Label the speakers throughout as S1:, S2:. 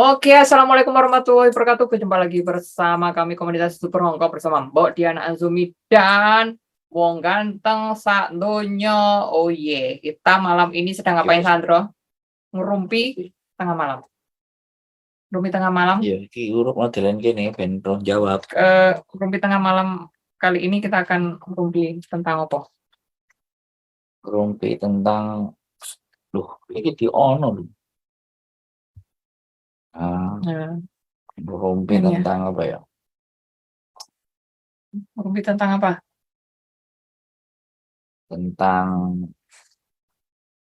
S1: Oke, assalamualaikum warahmatullahi wabarakatuh. Berjumpa lagi bersama kami komunitas Super Hongkong bersama Mbok Diana Azumi dan Wong Ganteng sak donya. Oh yeah, kita malam ini sedang ngapain, Sandro? Ngerumpi tengah malam. Ngerumpi tengah malam.
S2: Iya, iki urip modelan kene ben rong jawab.
S1: Ngerumpi tengah malam kali ini kita akan ngerumpi tentang apa?
S2: Ngrumpi tentang loh, iki di ono lho.
S1: Nah,
S2: Ngrumpi
S1: ini ya.
S2: tentang apa ya?
S1: Ngerumpi tentang apa?
S2: Tentang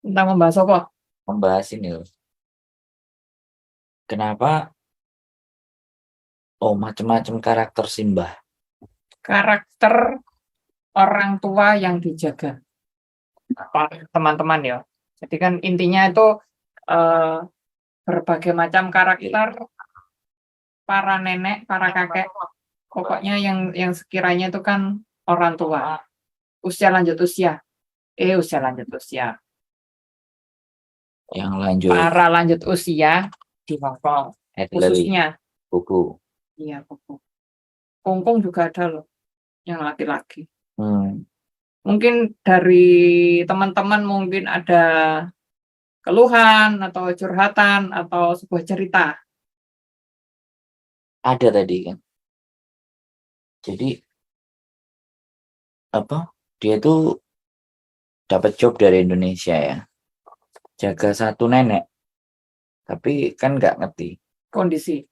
S1: Tentang membahas apa?
S2: membahas ini loh. Kenapa macam-macam karakter Simbah.
S1: Karakter orang tua yang dijaga. Teman-teman ya. Jadi kan intinya itu berbagai macam karakter para nenek, para kakek, pokoknya yang sekiranya itu kan orang tua, usia lanjut usia,
S2: Yang lanjut
S1: para lanjut usia di Hongkong, khususnya,
S2: buku.
S1: iya buku. Hongkong juga ada loh, yang laki-laki. Mungkin dari teman-teman mungkin ada keluhan atau curhatan atau sebuah cerita.
S2: Ada tadi kan. Jadi apa? Dia tuh dapat job dari Indonesia ya. Jaga satu nenek. Tapi kan nggak ngerti kondisi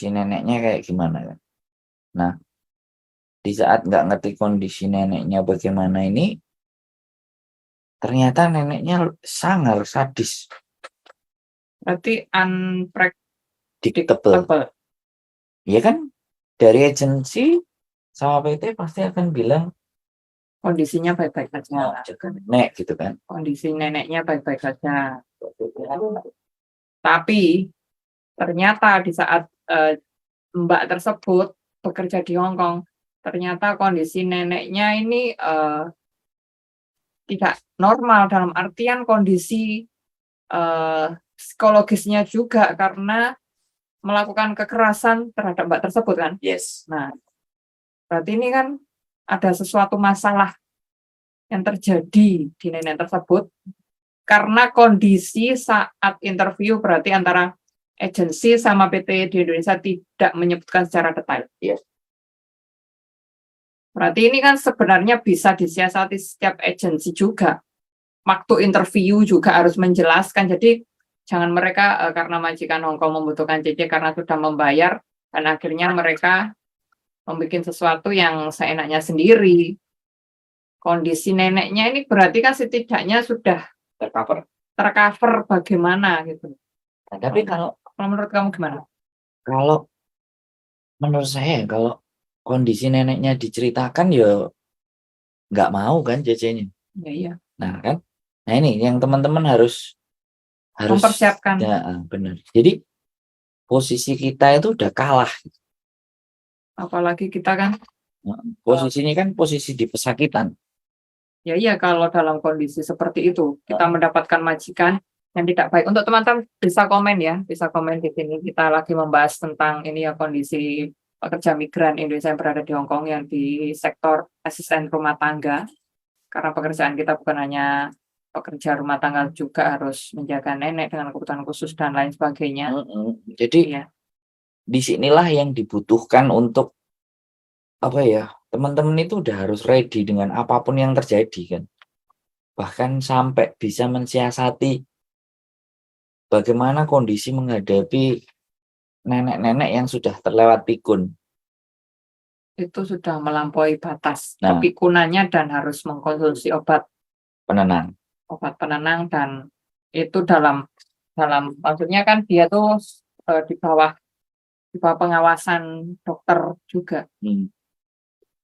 S2: neneknya kayak gimana kan. Nah, di saat nggak ngerti kondisi neneknya bagaimana ini, ternyata neneknya sangar sadis.
S1: Berarti
S2: Unpredictable. Ya kan, dari agensi sama PT pasti akan bilang
S1: kondisinya baik-baik saja.
S2: Nek gitu kan.
S1: Kondisi neneknya baik-baik saja. Tapi ternyata di saat Mbak tersebut bekerja di Hong Kong, ternyata kondisi neneknya ini tidak normal dalam artian kondisi psikologisnya juga karena melakukan kekerasan terhadap Mbak tersebut kan.
S2: Yes.
S1: Nah, berarti ini kan ada sesuatu masalah yang terjadi di nenek tersebut karena kondisi saat interview berarti antara agensi sama PT di Indonesia tidak menyebutkan secara detail.
S2: Yes.
S1: Berarti ini kan sebenarnya bisa disiasati setiap agensi juga. Waktu interview juga harus menjelaskan. Jadi jangan mereka karena majikan Hongkong membutuhkan CC karena sudah membayar dan akhirnya mereka membuat sesuatu yang seenaknya sendiri. Kondisi neneknya ini berarti kan setidaknya sudah tercover bagaimana gitu.
S2: Nah, tapi kalau
S1: menurut kamu gimana?
S2: Kalau menurut saya kalau kondisi neneknya diceritakan ya nggak mau kan CC-nya.
S1: Iya.
S2: Nah kan, nah ini yang teman-teman harus
S1: mempersiapkan.
S2: Ya, benar. Jadi posisi kita itu udah kalah.
S1: Apalagi kita kan
S2: posisinya kan posisi di pesakitan.
S1: Ya iya, kalau dalam kondisi seperti itu kita mendapatkan majikan yang tidak baik. Untuk teman-teman bisa komen ya, bisa komen di sini. Kita lagi membahas tentang ini ya kondisi pekerja migran Indonesia yang berada di Hongkong yang di sektor asisten rumah tangga. Karena pekerjaan kita bukan hanya pekerja rumah tangga, juga harus menjaga nenek dengan kebutuhan khusus dan lain sebagainya.
S2: Jadi disinilah yang dibutuhkan untuk apa ya, teman-teman itu udah harus ready dengan apapun yang terjadi kan. Bahkan sampai bisa mensiasati bagaimana kondisi menghadapi nenek-nenek yang sudah terlewat pikun.
S1: Itu sudah melampaui batas kepikunannya dan harus mengkonsumsi obat penenang dan itu dalam maksudnya kan dia tuh di bawah pengawasan dokter juga.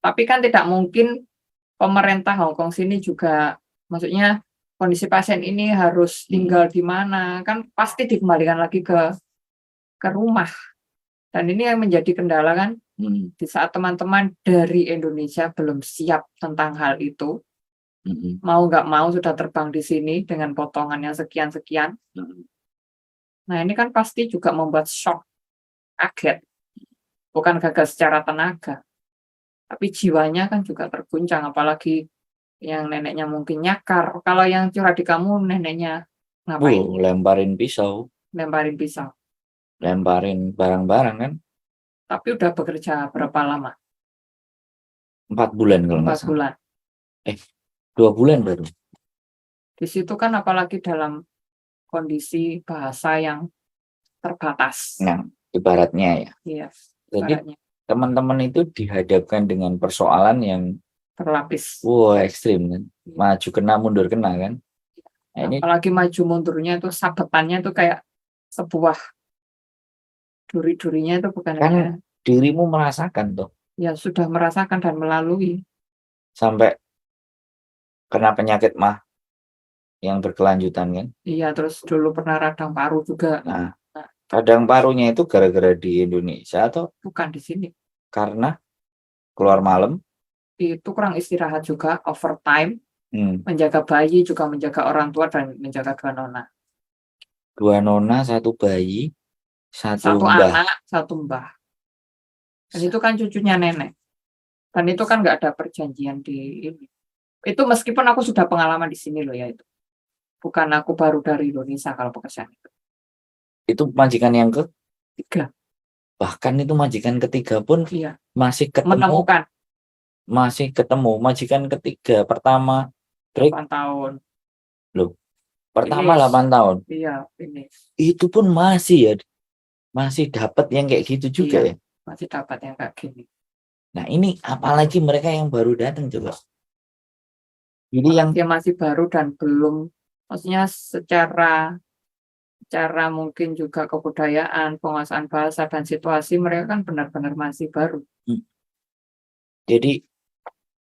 S1: Tapi kan tidak mungkin pemerintah Hongkong sini juga, maksudnya kondisi pasien ini harus tinggal di mana, kan pasti dikembalikan lagi ke rumah. Dan ini yang menjadi kendala kan, di saat teman-teman dari Indonesia belum siap tentang hal itu, mau nggak mau sudah terbang di sini dengan potongan yang sekian-sekian, Nah, ini kan pasti juga membuat shock, kaget. Bukan gagal secara tenaga, tapi jiwanya kan juga terguncang, apalagi yang neneknya mungkin nyakar. Kalau yang curhat di kamu neneknya ngapain?
S2: Lemparin pisau,
S1: Lemparin pisau.
S2: lemparin barang-barang kan.
S1: Tapi udah bekerja berapa lama?
S2: 4 bulan kalau nggak
S1: 4
S2: salah.
S1: bulan.
S2: 2 bulan baru.
S1: Di situ kan apalagi dalam kondisi bahasa yang terbatas.
S2: Nah, ibaratnya ya.
S1: Iya,
S2: Jadi
S1: ibaratnya
S2: teman-teman itu dihadapkan dengan persoalan yang
S1: terlapis.
S2: ekstrim kan. Maju kena, mundur kena kan. Nah, ini
S1: Apalagi maju mundurnya itu sabetannya itu kayak sebuah duri-durinya itu bukan
S2: kan
S1: hanya
S2: dirimu merasakan tuh
S1: ya sudah merasakan dan melalui.
S2: sampai kena penyakit mah yang berkelanjutan kan.
S1: Iya, terus dulu pernah radang paru juga.
S2: Nah, radang parunya itu gara-gara di Indonesia atau
S1: Bukan di sini.
S2: karena keluar malam?
S1: Itu kurang istirahat juga, overtime, menjaga bayi juga menjaga orang tua dan menjaga 2 nona.
S2: 2 nona, 1 bayi, 1
S1: 1
S2: mbah.
S1: anak, 1 mbah. Dan itu kan cucunya nenek. Dan itu kan nggak ada perjanjian di ini. Itu meskipun aku sudah pengalaman di sini loh ya itu. Bukan aku baru dari Indonesia kalau pekerjaan itu.
S2: Itu majikan yang ke
S1: 3.
S2: bahkan itu majikan ketiga pun
S1: Iya,
S2: masih ketemu,
S1: menemukan
S2: majikan ketiga pertama break
S1: 8 tahun.
S2: loh. Pertama
S1: Finish.
S2: 8 tahun.
S1: Iya, finish.
S2: Itu pun masih dapat yang kayak gitu juga
S1: Iya,
S2: ya.
S1: masih dapat yang kayak gini.
S2: Nah, ini apalagi mereka yang baru datang coba. Jadi yang
S1: Dia masih baru dan belum, maksudnya secara mungkin juga kebudayaan, penguasaan bahasa dan situasi mereka kan benar-benar masih baru.
S2: jadi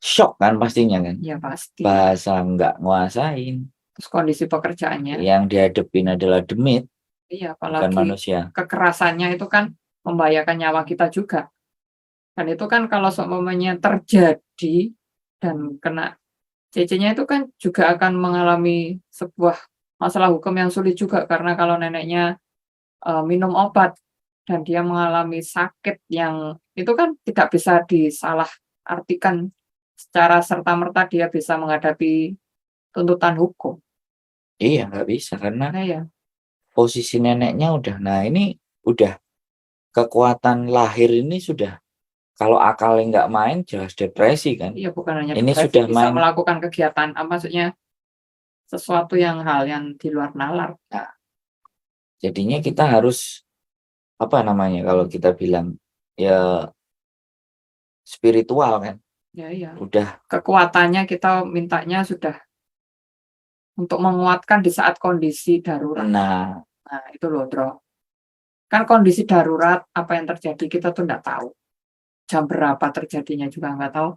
S2: shock kan pastinya kan.
S1: Ya pasti.
S2: Bahasa nggak nguasain.
S1: Terus kondisi pekerjaannya.
S2: Yang dihadapin adalah demit,
S1: Iya,
S2: bukan
S1: apalagi
S2: manusia.
S1: kekerasannya itu kan membahayakan nyawa kita juga. Dan itu kan kalau seumpamanya terjadi dan kena CC-nya itu kan juga akan mengalami sebuah masalah hukum yang sulit juga karena kalau neneknya minum obat dan dia mengalami sakit yang itu kan tidak bisa disalahartikan secara serta-merta dia bisa menghadapi tuntutan hukum.
S2: Iya, nggak bisa karena
S1: Nah ya,
S2: posisi neneknya udah. Nah, ini udah kekuatan lahir ini sudah, kalau akalnya nggak main jelas depresi kan.
S1: iya bukan hanya
S2: Ini
S1: depresi,
S2: sudah
S1: bisa
S2: main.
S1: melakukan kegiatan maksudnya sesuatu hal yang di luar nalar.
S2: Nah, jadinya kita harus apa namanya kalau kita bilang ya spiritual kan.
S1: Ya iya.
S2: Udah
S1: Kekuatannya kita mintanya sudah untuk menguatkan di saat kondisi darurat.
S2: nah
S1: itu loh, Bro. Kan kondisi darurat apa yang terjadi kita tuh nggak tahu. Jam berapa terjadinya juga nggak tahu.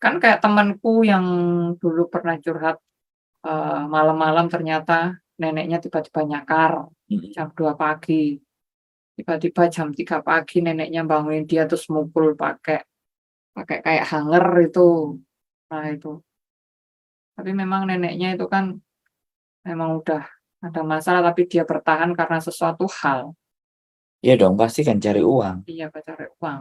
S1: Kan kayak temanku yang dulu pernah curhat malam-malam ternyata neneknya tiba-tiba nyakar jam 2 pagi. Tiba-tiba jam 3 pagi neneknya bangunin dia terus mukul pakai kayak hanger itu. Nah itu. Tapi memang neneknya itu kan memang udah ada masalah tapi dia bertahan karena sesuatu hal.
S2: ya dong pasti kan cari uang.
S1: Iya, cari uang.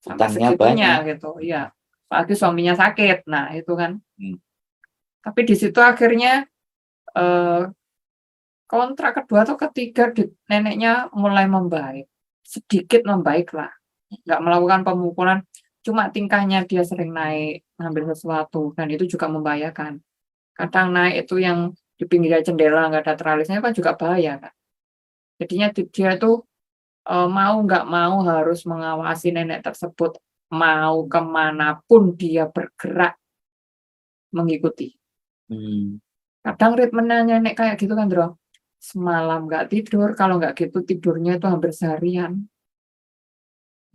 S1: Sampai
S2: Utangnya
S1: segitunya
S2: banyak.
S1: gitu. Iya. Apalagi suaminya sakit. Nah, itu kan. Tapi di situ akhirnya kontrak kedua atau ketiga neneknya mulai membaik. Sedikit membaik lah. Nggak melakukan pemukulan. Cuma tingkahnya dia sering naik, ngambil sesuatu. Dan itu juga membahayakan. Kadang naik itu yang di pinggir jendela, nggak ada teralisnya kan juga bahaya kan. Jadinya dia itu mau nggak mau harus mengawasi nenek tersebut. Mau kemanapun dia bergerak, mengikuti. Kadang ritmenya nenek kayak gitu kan, Bro. Semalam nggak tidur, kalau nggak gitu tidurnya itu hampir seharian.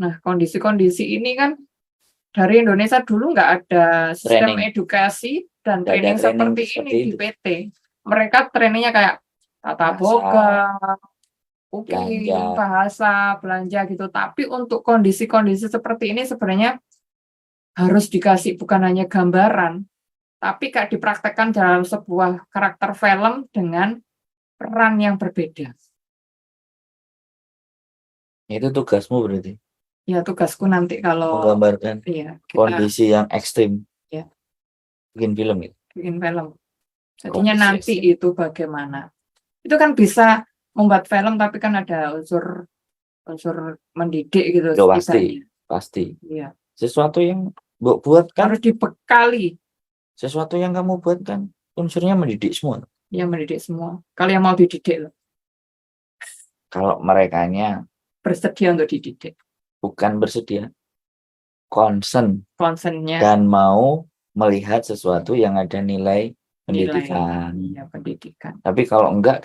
S1: Nah, kondisi-kondisi ini kan dari Indonesia dulu nggak ada sistem edukasi dan training seperti ini di PT. Mereka trainingnya kayak tata boga, bahasa, belanja gitu. Tapi untuk kondisi-kondisi seperti ini sebenarnya harus dikasih bukan hanya gambaran, tapi kayak dipraktekkan dalam sebuah karakter film dengan peran yang berbeda.
S2: Itu tugasmu berarti
S1: Ya tugasku nanti kalau
S2: menggambarkan
S1: kita
S2: kondisi yang ekstrim.
S1: Ya.
S2: Bikin film itu.
S1: bikin film. Jadinya
S2: Kondisi
S1: nanti
S2: ekstrim.
S1: itu bagaimana? Itu kan bisa membuat film tapi kan ada unsur mendidik gitu
S2: Ya,
S1: setidaknya.
S2: pasti.
S1: Iya.
S2: Sesuatu yang buat kan
S1: Harus dibekali.
S2: sesuatu yang kamu buat kan unsurnya mendidik semua.
S1: Ya mendidik semua. Kalau yang mau dididik loh.
S2: Kalau merekanya
S1: Bersedia untuk dididik.
S2: bukan bersedia, concern
S1: Concernnya
S2: dan mau melihat sesuatu yang ada nilai pendidikan.
S1: Iya, pendidikan.
S2: Tapi kalau enggak,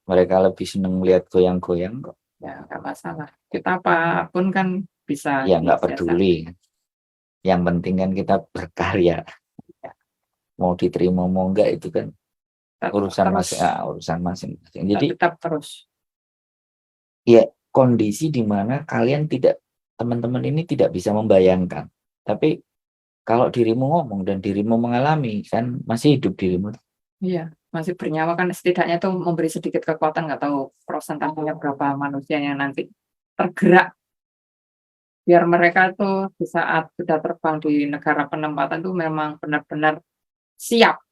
S2: mereka lebih seneng melihat goyang-goyang kok.
S1: Ya nggak masalah. Kita apapun kan bisa.
S2: Ya nggak peduli. Yang penting kan kita berkarya. Mau diterima mau enggak itu kan urusan masing-masing. Jadi
S1: tetap terus.
S2: Ya kondisi di mana kalian teman-teman ini tidak bisa membayangkan. Tapi kalau dirimu ngomong dan dirimu mengalami kan masih hidup dirimu.
S1: Iya, masih bernyawa kan setidaknya tuh memberi sedikit kekuatan, nggak tahu prosentasenya berapa manusia yang nanti tergerak biar mereka tuh di saat sudah terbang di negara penempatan tuh memang benar-benar siap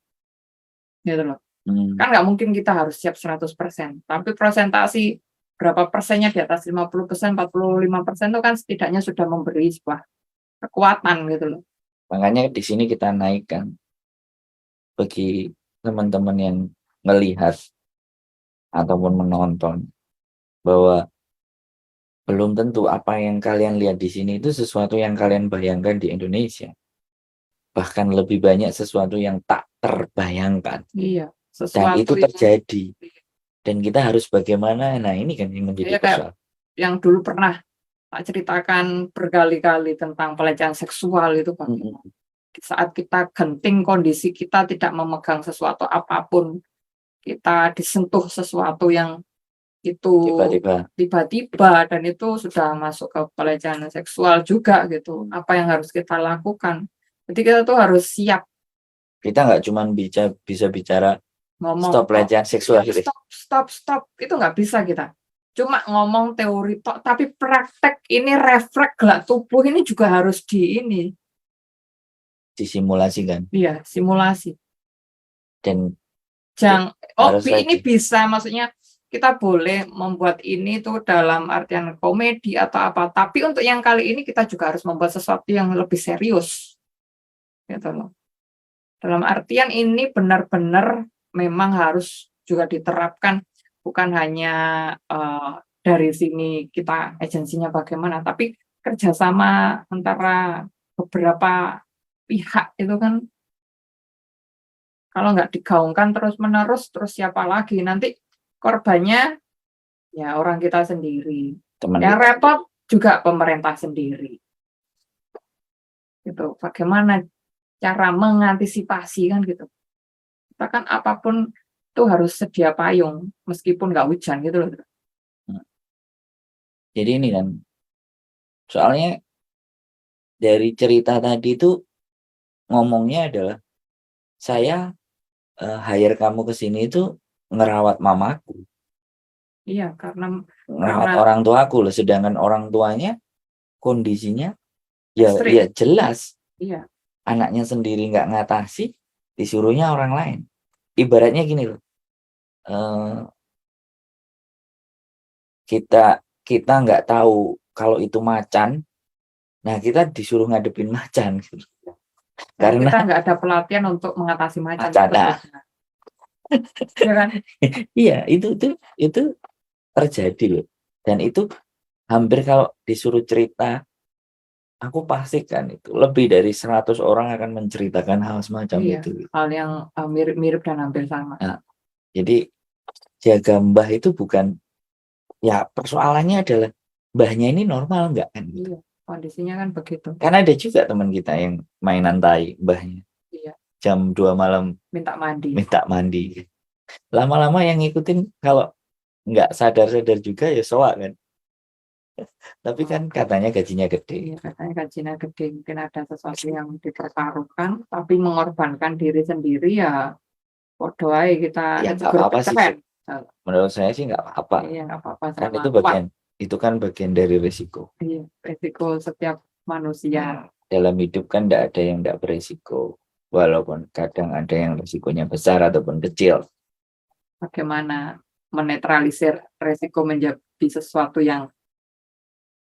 S1: gitu loh. Kan nggak mungkin kita harus siap 100%, tapi presentasi berapa persennya di atas 50%, 45% itu kan setidaknya sudah memberi sebuah kekuatan gitu loh.
S2: Makanya di sini kita naikkan bagi teman-teman yang melihat ataupun menonton bahwa belum tentu apa yang kalian lihat di sini itu sesuatu yang kalian bayangkan di Indonesia. Bahkan lebih banyak sesuatu yang tak terbayangkan.
S1: Iya,
S2: dan itu terjadi. Dan kita harus bagaimana? Nah, ini kan yang menjadi persoalan.
S1: Yang dulu pernah tak ceritakan berkali-kali tentang pelecehan seksual itu bagaimana. Saat kita genting kondisi kita tidak memegang sesuatu apapun, kita disentuh sesuatu yang itu tiba-tiba dan itu sudah masuk ke pelecehan seksual juga gitu. Apa yang harus kita lakukan? Jadi kita tuh harus siap.
S2: Kita nggak cuma bisa bicara
S1: ngomong
S2: stop pelecehan seksual.
S1: Stop. Itu nggak bisa kita. Cuma ngomong teori tok, tapi praktek ini refleks gerak tubuh ini juga harus
S2: disimulasikan.
S1: Iya, simulasi.
S2: Dan
S1: ini bisa, maksudnya kita boleh membuat ini tuh dalam artian komedi atau apa, tapi untuk yang kali ini kita juga harus membuat sesuatu yang lebih serius. Gitu loh. Dalam artian ini benar-benar memang harus juga diterapkan, bukan hanya dari sini kita agensinya bagaimana, tapi kerjasama antara beberapa pihak itu kan kalau nggak digaungkan terus-menerus, terus siapa lagi? Nanti korbannya ya orang kita sendiri. Yang repot juga pemerintah sendiri. Gitu. Bagaimana cara mengantisipasi kan gitu. Kita kan apapun itu harus sedia payung meskipun nggak hujan gitu loh.
S2: Jadi ini kan soalnya dari cerita tadi itu ngomongnya adalah saya hire kamu ke sini itu ngerawat mamaku.
S1: Iya, karena
S2: ngerawat orang tuaku loh, sedangkan orang tuanya kondisinya ya jelas.
S1: Iya.
S2: Anaknya sendiri nggak ngatasi, disuruhnya orang lain. Ibaratnya gini loh. Kita nggak tahu kalau itu macan, nah kita disuruh ngadepin macan gitu.
S1: Karena kita nggak ada pelatihan untuk mengatasi macan. Ya kan?
S2: Iya, itu terjadi loh. Dan itu hampir kalau disuruh cerita, aku pastikan itu lebih dari 100 orang akan menceritakan hal semacam itu.
S1: Hal yang mirip-mirip dan hampir sama.
S2: Nah, jadi jaga mbah itu bukan, ya persoalannya adalah mbahnya ini normal nggak kan?
S1: Iya, kondisinya kan begitu.
S2: Kan ada juga teman kita yang mainan tai mbahnya.
S1: Iya.
S2: Jam 2 malam minta mandi. Lama-lama yang ngikutin kalau nggak sadar-sadar juga ya soak kan. Tapi kan katanya gajinya gede.
S1: Iya, katanya gajinya gede. Mungkin ada sesuatu yang dipertaruhkan, tapi mengorbankan diri sendiri ya bodoh aja kita.
S2: Ya nggak apa-apa sih. Menurut saya sih nggak apa-apa.
S1: Iya, nggak apa-apa.
S2: Kan Itu kan bagian dari risiko.
S1: Iya, risiko setiap manusia.
S2: Dalam hidup kan tidak ada yang tidak berisiko. Walaupun kadang ada yang risikonya besar ataupun kecil.
S1: Bagaimana menetralisir risiko menjadi sesuatu yang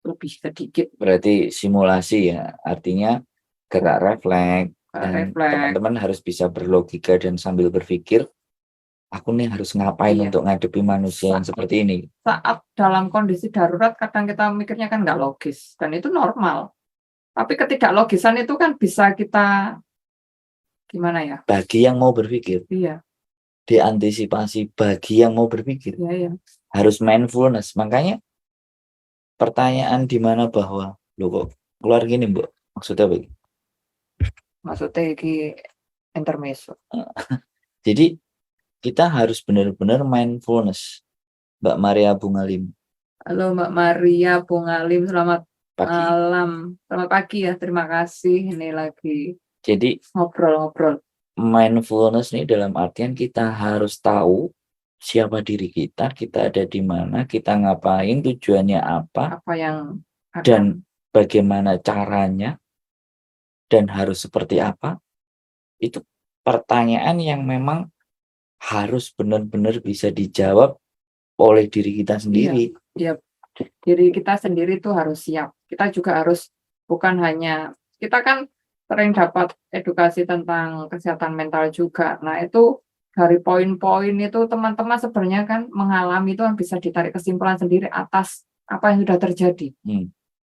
S1: lebih sedikit.
S2: Berarti simulasi ya, artinya gerak refleks, dan
S1: Refleks.
S2: teman-teman harus bisa berlogika dan sambil berpikir, aku nih harus ngapain
S1: Iya.
S2: untuk ngadepi manusia yang seperti ini.
S1: Saat dalam kondisi darurat kadang kita mikirnya kan nggak logis, dan itu normal. Tapi ketidaklogisan itu kan bisa kita gimana ya?
S2: Bagi yang mau berpikir,
S1: Iya,
S2: diantisipasi bagi yang mau berpikir,
S1: iya.
S2: harus mindfulness. Makanya pertanyaan di mana bahwa, loh kok keluar gini, Mbak? Maksudnya apa?
S1: Maksudnya ini intermezzo.
S2: Jadi kita harus benar-benar mindfulness. Mbak Maria Bungalim.
S1: Halo Mbak Maria Bungalim, selamat
S2: Pagi.
S1: malam. Selamat pagi ya, terima kasih. Ini lagi
S2: Jadi
S1: ngobrol-ngobrol.
S2: mindfulness ini dalam artian kita harus tahu siapa diri kita ada di mana, kita ngapain, tujuannya apa
S1: yang
S2: dan bagaimana caranya, dan harus seperti apa. Itu pertanyaan yang memang harus benar-benar bisa dijawab oleh diri kita sendiri.
S1: Iya. Diri kita sendiri tuh harus siap. Kita juga harus, bukan hanya, kita kan sering dapat edukasi tentang kesehatan mental juga. Nah itu dari poin-poin itu teman-teman sebenarnya kan mengalami itu kan bisa ditarik kesimpulan sendiri atas apa yang sudah terjadi.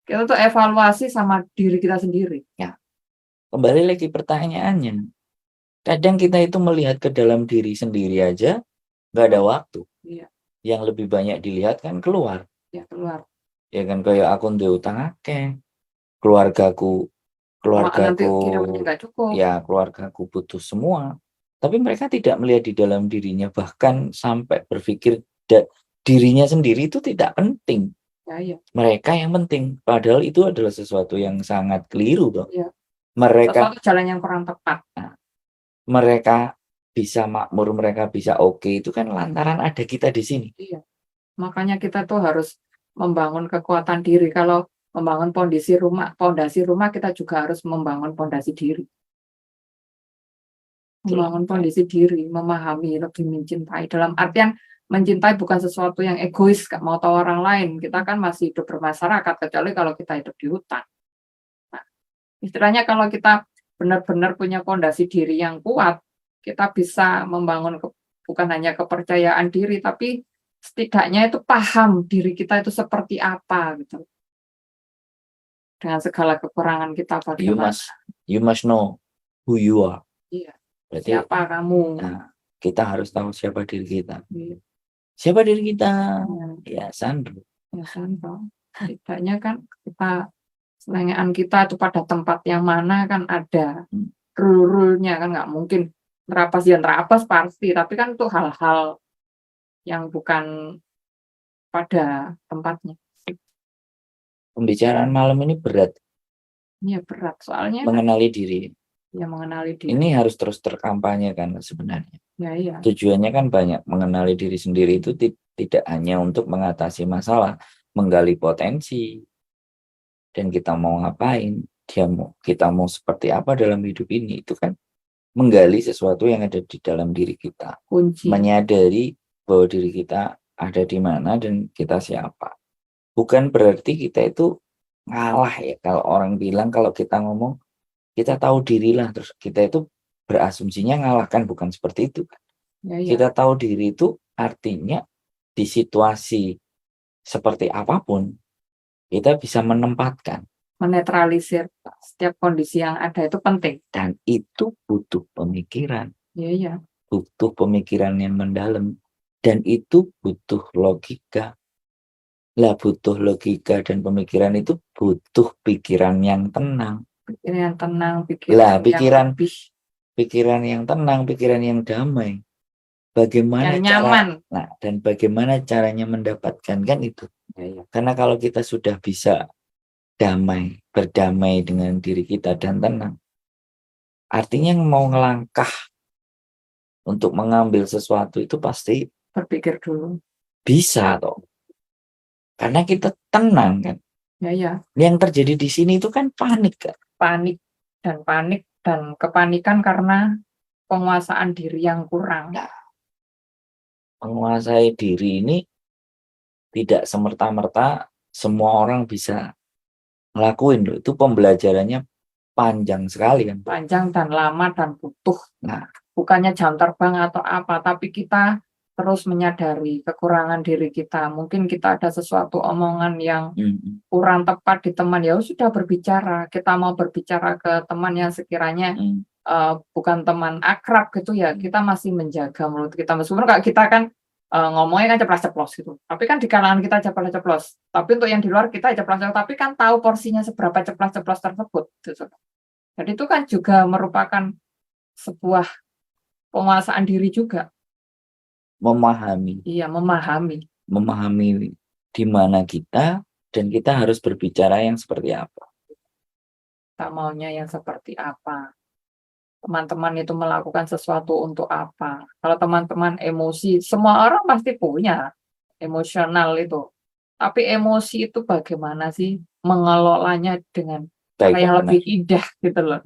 S1: Kita tuh evaluasi sama diri kita sendiri.
S2: Ya. Kembali lagi pertanyaannya. Kadang kita itu melihat ke dalam diri sendiri aja nggak ada waktu.
S1: Iya.
S2: Yang lebih banyak dilihat kan keluar.
S1: Ya keluar.
S2: Ya kan, kayak aku ndek utang akeh. Keluargaku ya keluargaku butuh semua. Tapi mereka tidak melihat di dalam dirinya, bahkan sampai berpikir dirinya sendiri itu tidak penting.
S1: Ya.
S2: Mereka yang penting, padahal itu adalah sesuatu yang sangat keliru toh.
S1: Ya.
S2: Mereka
S1: sesuatu jalan yang kurang tepat.
S2: Nah, mereka bisa makmur, mereka bisa oke, itu kan lantaran ada kita di sini.
S1: Iya. Makanya kita tuh harus membangun kekuatan diri. Kalau membangun pondasi rumah kita juga harus membangun pondasi diri. Membangun pondasi diri, memahami, lebih mencintai. Dalam artian mencintai bukan sesuatu yang egois, gak mau tahu orang lain. Kita kan masih hidup bermasyarakat, kecuali kalau kita hidup di hutan. Nah, istilahnya kalau kita benar-benar punya pondasi diri yang kuat, kita bisa membangun bukan hanya kepercayaan diri, tapi setidaknya itu paham diri kita itu seperti apa gitu. Dengan segala kekurangan kita bagaimana.
S2: You must know who you are.
S1: Iya.
S2: Berarti,
S1: siapa kamu?
S2: Nah, kita harus tahu siapa diri kita.
S1: Iya.
S2: Siapa diri kita? Ya Sandro.
S1: Ya Sandro. Setidaknya kan kita, selengean kita itu pada tempat yang mana kan ada rule-nya, kan nggak mungkin terapas pasti, tapi kan itu hal-hal yang bukan pada tempatnya.
S2: Pembicaraan malam ini berat.
S1: Iya berat, soalnya
S2: mengenali diri.
S1: Ya mengenali diri.
S2: Ini harus terus terkampanyekan sebenarnya.
S1: Ya, iya.
S2: Tujuannya kan banyak. Mengenali diri sendiri itu tidak hanya untuk mengatasi masalah, menggali potensi, dan kita mau ngapain, kita mau seperti apa dalam hidup ini, itu kan menggali sesuatu yang ada di dalam diri kita.
S1: Kunci.
S2: Menyadari bahwa diri kita ada di mana dan kita siapa. Bukan berarti kita itu ngalah ya. Kalau orang bilang, kalau kita ngomong kita tahu dirilah, terus kita itu berasumsinya ngalahkan, bukan seperti itu.
S1: Ya, iya.
S2: Kita tahu diri itu artinya di situasi seperti apapun kita bisa menempatkan,
S1: menetralisir setiap kondisi yang ada, itu penting.
S2: Dan itu butuh pemikiran.
S1: Iya.
S2: Butuh pemikiran yang mendalam, dan itu butuh logika. Lah butuh logika dan pemikiran itu butuh pikiran yang tenang.
S1: Pikiran yang tenang,
S2: pikiran yang tenang, pikiran yang damai. Bagaimana
S1: yang nyaman.
S2: Dan bagaimana caranya mendapatkan kan itu.
S1: Ya.
S2: Karena kalau kita sudah bisa berdamai dengan diri kita dan tenang, artinya mau ngelangkah untuk mengambil sesuatu itu pasti
S1: berpikir dulu.
S2: Bisa toh. Karena kita tenang kan.
S1: Ya.
S2: Yang terjadi di sini itu kan panik kan.
S1: Panik dan kepanikan karena penguasaan diri yang kurang.
S2: Nah, menguasai diri ini tidak semerta-merta semua orang bisa ngelakuin loh. Itu pembelajarannya panjang sekali kan.
S1: Panjang dan lama dan butuh.
S2: Nah,
S1: bukannya jam terbang atau apa, tapi kita terus menyadari kekurangan diri kita. Mungkin kita ada sesuatu omongan yang kurang tepat di teman, ya sudah berbicara. Kita mau berbicara ke teman yang sekiranya bukan teman akrab gitu ya, kita masih menjaga mulut kita. Meskipun kita kan ngomongnya kan ceplas-ceplos gitu. Tapi kan di kalangan kita ceplas-ceplos. Tapi untuk yang di luar kita ceplas-ceplos, tapi kan tahu porsinya seberapa ceplas-ceplos tersebut. Gitu. Jadi itu kan juga merupakan sebuah penguasaan diri juga.
S2: Memahami.
S1: Iya, memahami.
S2: Memahami di mana kita dan kita harus berbicara yang seperti apa.
S1: Kita maunya yang seperti apa. Teman-teman itu melakukan sesuatu untuk apa. Kalau teman-teman emosi, semua orang pasti punya emosional itu. Tapi emosi itu bagaimana sih mengelolanya dengan cara yang lebih indah gitu loh.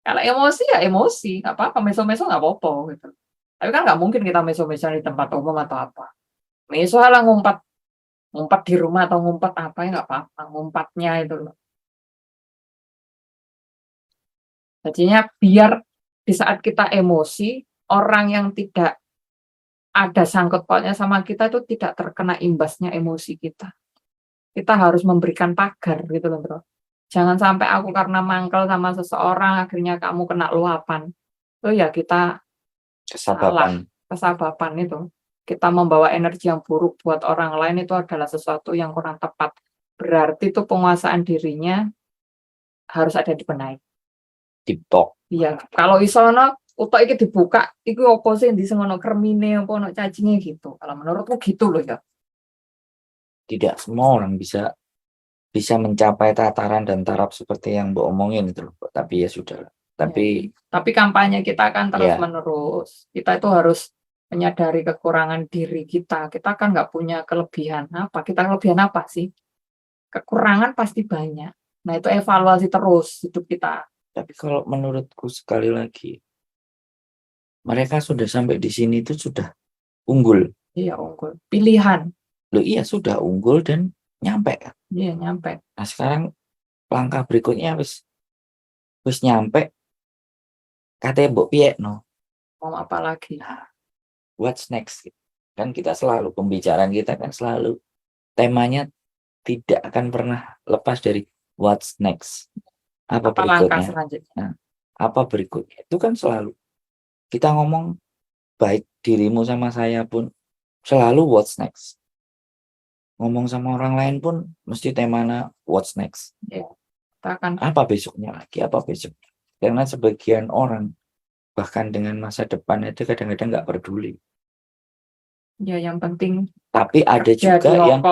S1: Kalau emosi ya emosi, nggak apa-apa, meso-meso nggak apa-apa gitu. Tapi kan nggak mungkin kita meso-meso di tempat umum atau apa. Meso lah ngumpat di rumah atau ngumpat apa ya nggak apa-apa, ngumpatnya itu loh. Jadinya biar di saat kita emosi, orang yang tidak ada sangkut pautnya sama kita itu tidak terkena imbasnya emosi kita. Kita harus memberikan pagar gitu loh, bro. Jangan sampai aku karena mangkel sama seseorang akhirnya kamu kena luapan. Oh ya kita kesabapan itu. Kita membawa energi yang buruk buat orang lain itu adalah sesuatu yang kurang tepat. Berarti itu penguasaan dirinya harus ada dibenahi.
S2: Dipok.
S1: Iya, kalau isono utak iki dibuka, iku apa sih ndi sing ono kremine apa ono cacingnya gitu. Kalau menurutku gitu loh ya.
S2: Tidak semua orang bisa mencapai tataran dan taraf seperti yang Mbak omongin itu loh. Tapi ya sudah. Tapi
S1: kampanye kita kan terus-menerus. Kita itu harus menyadari kekurangan diri kita. Kita kan nggak punya kelebihan apa. Kita kelebihan apa sih? Kekurangan pasti banyak. Nah itu evaluasi terus hidup kita.
S2: Tapi kalau menurutku sekali lagi, mereka sudah sampai di sini itu sudah unggul.
S1: Iya unggul. Pilihan.
S2: Loh iya sudah unggul dan nyampe kan?
S1: Iya nyampe.
S2: Nah sekarang langkah berikutnya wis nyampe. Katanya mbok piye no.
S1: Mau apa lagi?
S2: Nah, what's next? Kan kita selalu pembicaraan kita kan selalu temanya tidak akan pernah lepas dari what's next. Apa berikutnya? Nah, apa berikutnya? Itu kan selalu kita ngomong baik dirimu sama saya pun selalu what's next. Ngomong sama orang lain pun mesti temanya what's next.
S1: Ya, akan
S2: apa besoknya lagi? Apa besoknya? Karena sebagian orang bahkan dengan masa depan itu kadang-kadang nggak peduli.
S1: Ya yang penting.
S2: Tapi ada juga yang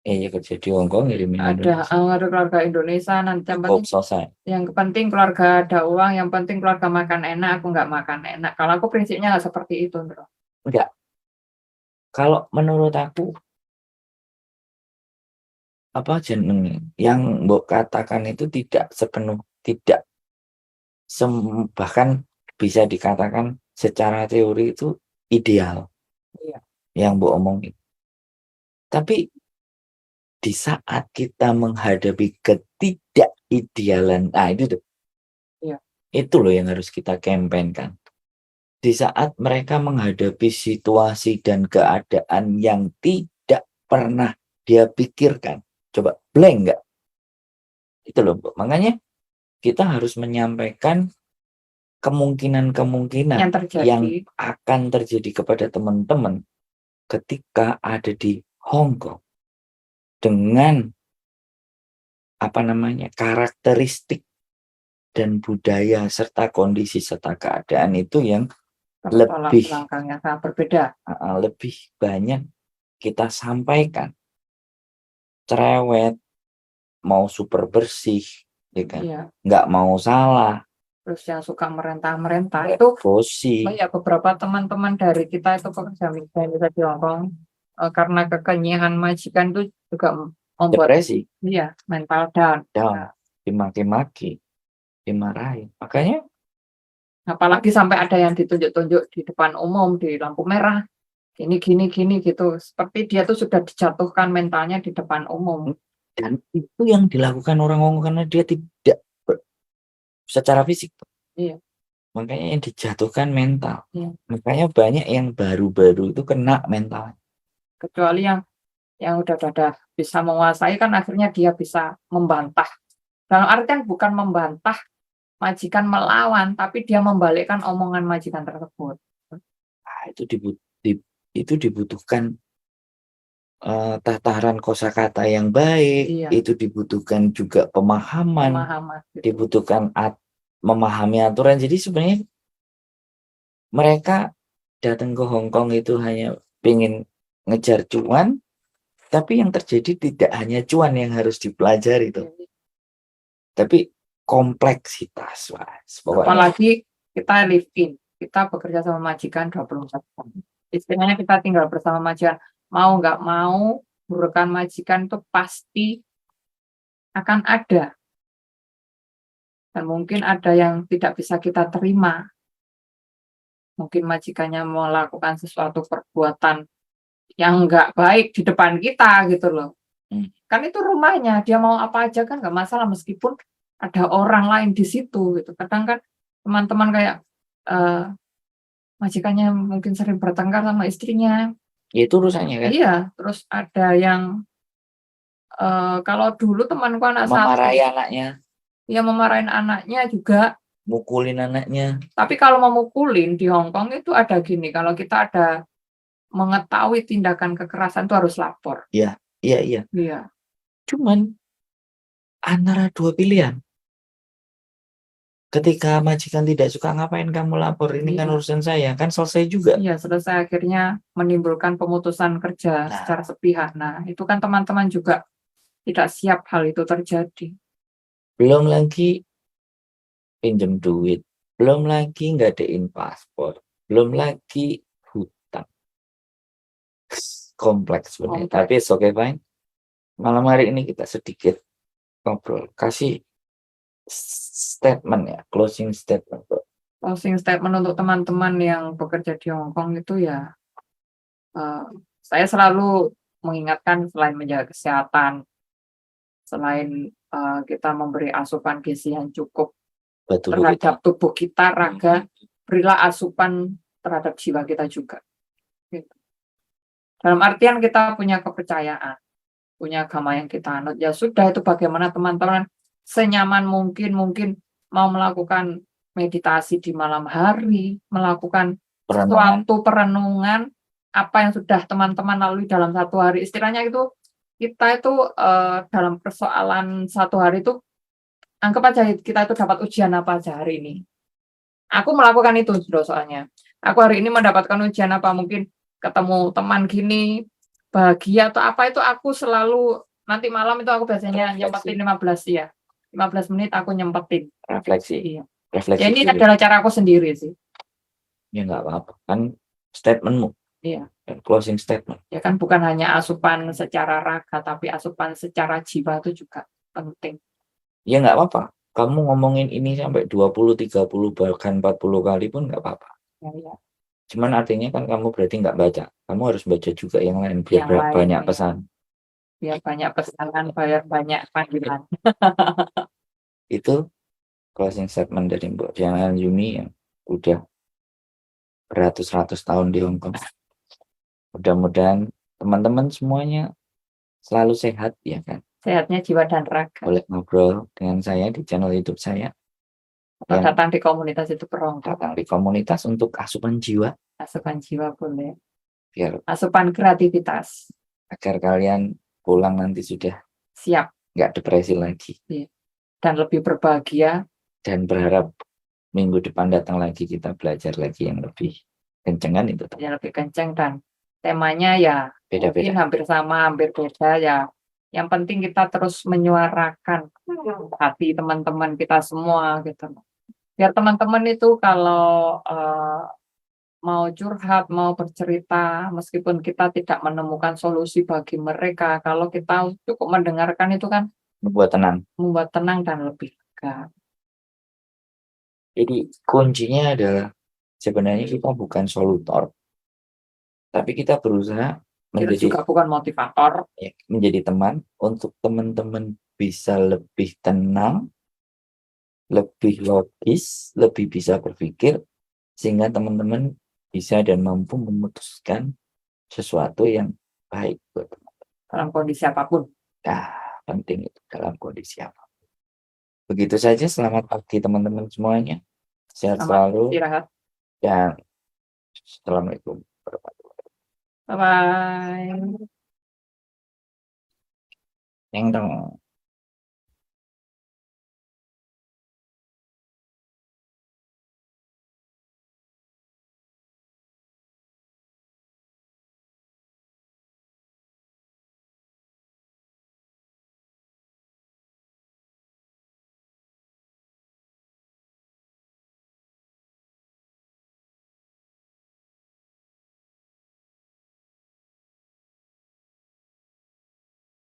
S1: ya
S2: kerja di Hong Kong ngirimin
S1: ada keluarga Indonesia nanti yang penting
S2: selesai.
S1: Yang penting keluarga ada uang, yang penting keluarga makan enak, aku nggak makan enak. Kalau aku prinsipnya nggak seperti itu, bro.
S2: Enggak. Kalau menurut aku apa jeneng yang mbok katakan itu tidak sepenuh bahkan bisa dikatakan secara teori itu ideal.
S1: Iya.
S2: Yang mbok omongin. Tapi di saat kita menghadapi ketidakidealan, itu tuh.
S1: Iya.
S2: Itu loh yang harus kita kampanyekan. Di saat mereka menghadapi situasi dan keadaan yang tidak pernah dia pikirkan. Coba blank nggak? Itu loh, makanya kita harus menyampaikan kemungkinan-kemungkinan yang akan terjadi kepada teman-teman ketika ada di Hong Kong. Dengan karakteristik dan budaya serta kondisi serta keadaan itu yang lebih
S1: berbeda,
S2: lebih banyak kita sampaikan. Cerewet, mau super bersih, ya kan?
S1: Iya.
S2: Nggak mau salah.
S1: Terus yang suka merentah-merentah itu
S2: bosi.
S1: Ya beberapa teman-teman dari kita itu pekerja migran di Hong Kong karena kekenyahan majikan itu juga membuat
S2: Depresi,
S1: mental down.
S2: down, dimaki-maki, dimarahin. Makanya
S1: Apalagi sampai ada yang ditunjuk-tunjuk di depan umum di lampu merah, gini gitu. Seperti dia tuh sudah dijatuhkan mentalnya di depan umum.
S2: dan itu yang dilakukan orang-orang karena dia tidak secara fisik.
S1: Iya.
S2: Makanya yang dijatuhkan mental.
S1: Iya.
S2: Makanya banyak yang baru-baru itu kena mental.
S1: Kecuali yang udah bisa menguasai kan akhirnya dia bisa membantah. Dalam artian bukan membantah majikan melawan, tapi dia membalikkan omongan majikan tersebut.
S2: Nah, itu dibutuhkan tataran kosakata yang baik.
S1: Iya.
S2: Itu dibutuhkan juga pemahaman.
S1: Gitu.
S2: Dibutuhkan memahami aturan. Jadi sebenarnya mereka datang ke Hong Kong itu hanya ingin ngejar cuan, tapi yang terjadi tidak hanya cuan yang harus dipelajari itu, tapi kompleksitas.
S1: Apalagi kita live in, kita bekerja sama majikan 24 jam. Istilahnya kita tinggal bersama majikan, mau nggak mau rekan majikan itu pasti akan ada. Dan mungkin ada yang tidak bisa kita terima. Mungkin majikannya melakukan sesuatu perbuatan yang nggak baik di depan kita gitu loh. Kan itu rumahnya, dia mau apa aja kan nggak masalah meskipun ada orang lain di situ gitu. Kadang kan teman-teman kayak majikannya mungkin sering bertengkar sama istrinya.
S2: Ya itu urusannya kan.
S1: Iya, terus ada yang kalau dulu temanku anak
S2: memarahi anaknya.
S1: Iya, memarahin anaknya juga.
S2: Mukulin anaknya.
S1: Tapi kalau memukulin di Hong Kong itu ada gini, kalau kita ada mengetahui tindakan kekerasan itu harus lapor.
S2: Iya. Cuman antara dua pilihan. Ketika majikan tidak suka, ngapain kamu lapor? Ini kan urusan saya, kan selesai juga.
S1: Iya, selesai, akhirnya menimbulkan pemutusan kerja secara sepihak. Nah, itu kan teman-teman juga tidak siap hal itu terjadi. Belum
S2: lagi pinjam duit, belum lagi ngadain paspor, belum lagi hutang. Kompleks sebenarnya. Tapi oke, fine. Malam hari ini kita sedikit ngobrol, kasih statement ya, closing statement.
S1: Closing statement untuk teman-teman yang bekerja di Hong Kong itu ya, saya selalu mengingatkan selain menjaga kesehatan, selain kita memberi asupan gizi yang cukup terhadap tubuh kita, raga, berilah asupan terhadap jiwa kita juga. Gitu. Dalam artian kita punya kepercayaan, punya agama yang kita anut, ya sudah itu bagaimana teman-teman senyaman mungkin mau melakukan meditasi di malam hari, melakukan suatu perenungan apa yang sudah teman-teman lalui dalam satu hari. Istilahnya itu kita itu dalam persoalan satu hari itu anggap aja kita itu dapat ujian apa aja hari ini. Aku melakukan itu soalnya. Aku hari ini mendapatkan ujian apa, mungkin ketemu teman gini, bahagia atau apa, itu aku selalu nanti malam itu aku biasanya nyempetin 15 menit aku nyempetin.
S2: Refleksi.
S1: Iya.
S2: Refleksi.
S1: Ya, ini adalah cara aku sendiri sih.
S2: Ya nggak apa-apa, kan statementmu.
S1: Iya.
S2: Closing statement.
S1: Ya kan bukan hanya asupan secara raga, tapi asupan secara jiwa itu juga penting.
S2: Ya nggak apa-apa. Kamu ngomongin ini sampai 20, 30, bahkan 40 kali pun nggak apa-apa.
S1: Ya.
S2: Cuman artinya kan kamu berarti nggak baca. Kamu harus baca juga yang lain biar banyak pesan.
S1: Biar banyak pesanan, biar banyak panggilan.
S2: Itu closing statement dari Mbak Diana Yumi yang udah beratus-ratus tahun di Hong Kong. Mudah-mudahan teman-teman semuanya selalu sehat, ya kan?
S1: Sehatnya jiwa dan raga.
S2: Boleh ngobrol dengan saya di channel YouTube saya.
S1: Atau datang di komunitas itu perong.
S2: Datang di komunitas untuk asupan jiwa.
S1: Asupan jiwa boleh.
S2: Biar
S1: asupan kreativitas.
S2: Agar kalian pulang nanti sudah
S1: siap.
S2: Nggak depresi lagi.
S1: Dan lebih berbahagia.
S2: Dan berharap minggu depan datang lagi, kita belajar lagi yang lebih kencengan itu.
S1: Yang lebih kenceng dan temanya ya beda-beda. Mungkin hampir sama, hampir beda ya. Yang penting kita terus menyuarakan hati teman-teman kita semua gitu. Biar teman-teman itu kalau mau curhat, mau bercerita, meskipun kita tidak menemukan solusi bagi mereka, kalau kita cukup mendengarkan itu kan
S2: Membuat tenang.
S1: membuat tenang dan lebih lega.
S2: Jadi kuncinya adalah sebenarnya kita bukan solutor, tapi kita berusaha
S1: Kita
S2: menjadi
S1: juga bukan motivator.
S2: menjadi teman untuk teman-teman bisa lebih tenang, lebih logis, lebih bisa berpikir, sehingga teman-teman bisa dan mampu memutuskan sesuatu yang baik buat teman.
S1: Dalam kondisi apapun.
S2: Nah, penting itu dalam kondisi apa. Begitu saja, selamat pagi teman-teman semuanya. Sehat
S1: Selamat
S2: selalu
S1: istirahat.
S2: dan assalamualaikum warahmatullahi wabarakatuh.
S1: Bye-bye.
S2: Yang dong.